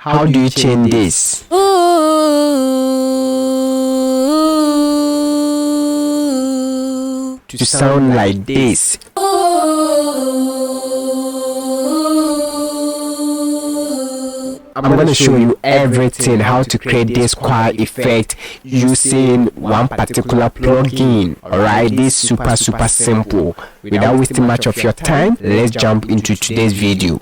How do you change this? To sound like this. I'm going to show you everything how to create this choir effect using one particular plugin. Alright, this super simple. Without wasting much of your time, let's jump into today's video.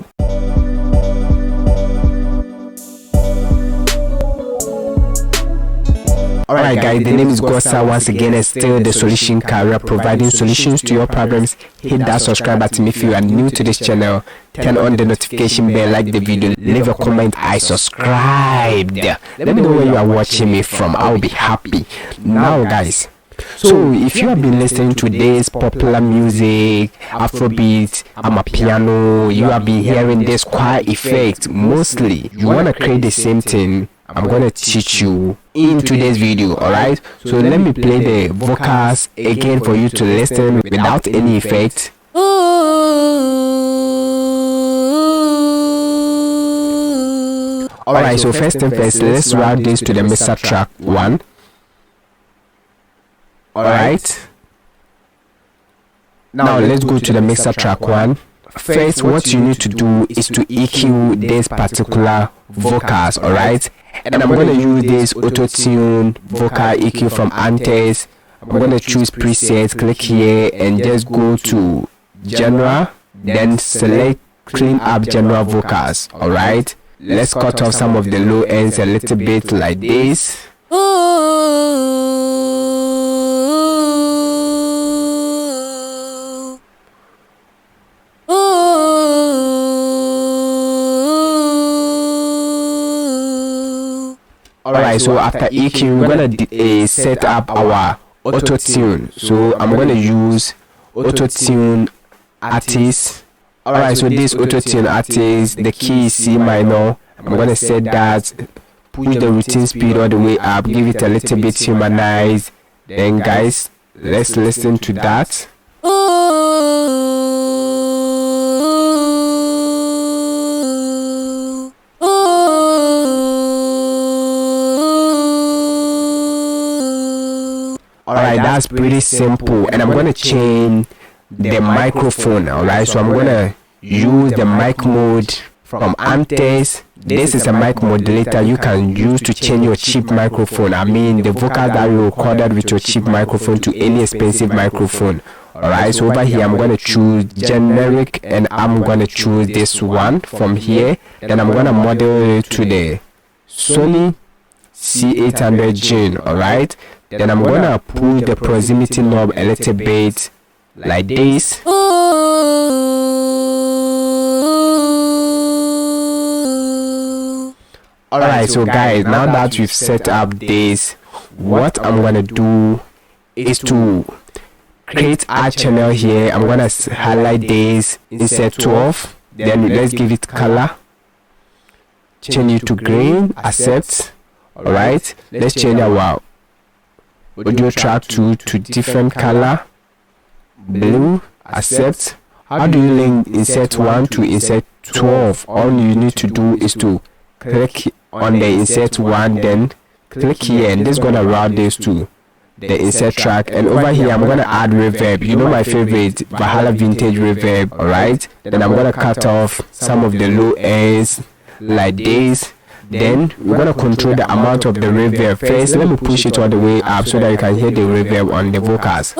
Alright guys, the name is Gosa once again, and still the solution career, providing solutions to your problems. Hit that subscribe button if you are new to this channel. Turn on the notification bell, like the video, leave a comment, I subscribed. Let me know where you are watching me from, I'll be happy. Now guys, so if you have been listening to this popular music, Afrobeat, Amapiano, you have been hearing this choir effect mostly. You want to create the same thing. I'm going to teach you in today's video. Alright, so let me play the vocals again for you to listen without any effect. Alright, so first thing first, let's route this to the mixer track 1. Alright, now let's go to the mixer track 1. First, what you need to do is to EQ this particular vocals. Alright, and I'm going to use this auto-tune vocal EQ from Antes. I'm going to choose presets, click here and just go to general, then select clean up general vocals. Alright, let's cut off some of the low ends a little bit like this. Alright, so after EQ, we're gonna set up our auto tune. So I'm gonna use auto tune artist. Alright, so this auto tune artist, the key is C minor. I'm gonna set that, push the routine speed all the way up, give it a little bit humanized. Then guys, let's listen to that. Alright, that's pretty simple, and I'm gonna change the microphone. Alright, so I'm gonna use the mic mode from Antes. This is a mic modulator you can use to change your cheap microphone. I mean the vocal that you recorded with your cheap microphone to any expensive microphone. Alright, so over here I'm gonna choose generic, and I'm gonna choose this one from here. Then I'm gonna model it to the Sony C800 Gen. Alright, then I'm gonna pull the proximity knob a little bit like this. Alright, so guys, now that we've set up this, what I'm gonna do is to create a channel here. I'm gonna highlight this, insert 12, then let's give it color, change it to green, accept. Alright, let's change our audio track to different color, blue, accept. How do you link insert 1 to insert 12? All you need to do is to click on the insert 1, then click here, and this is gonna route this to the insert track. And over here I'm gonna add reverb. You know my favorite, Valhalla vintage reverb. Alright, then I'm gonna cut off some of the low ends like this. Then we're gonna control the amount of the reverb. First, let me push it all the way up so that you can hear the reverb on the vocals.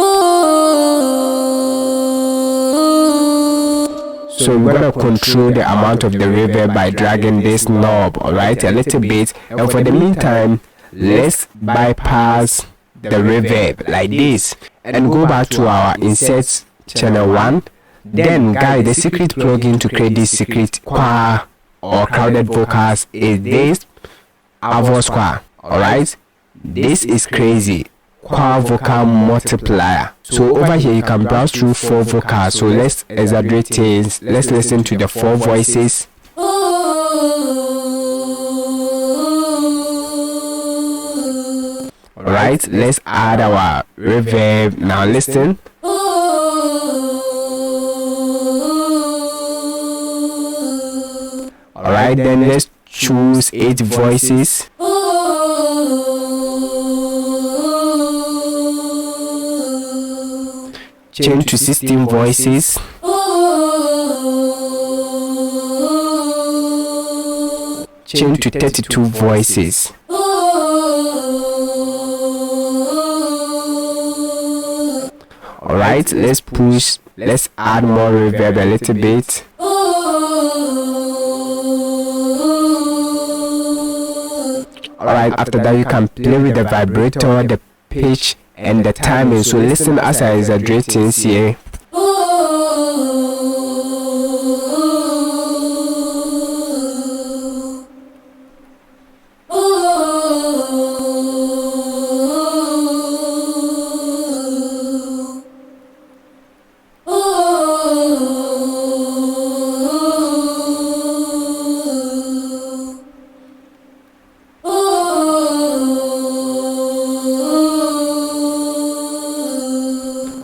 So we're gonna control the amount of the reverb by dragging this knob, alright, a little bit. And for the meantime, let's bypass the reverb like this and go back to our insert channel 1. Then guys, the secret plugin to create this secret choir or crowded vocals is this Avo Choir. Alright, this is crazy. Choir vocal multiplier. So over here you can browse through 4 vocals. So let's exaggerate things. Let's listen to the 4 voices. Alright, let's add our reverb. Now listen. Alright, then let's choose 8 voices. Change to 16 voices. Change to 32 voices. Alright, let's add more reverb a little bit. Alright, after that you can play with the vibrator, the pitch and the timing. So listen as I exaggerate things here.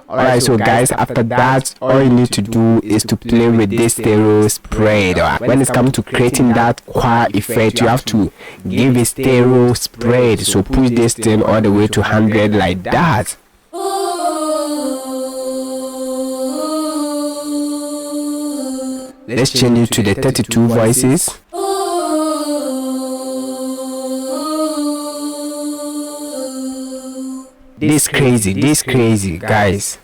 Alright, so guys, after that, all you need to do is to play with this stereo spread. When it's come to creating that choir effect, you have to give a stereo spread. So push this thing all the way to 100 like that. Let's change it to the 32 voices. This crazy, guys.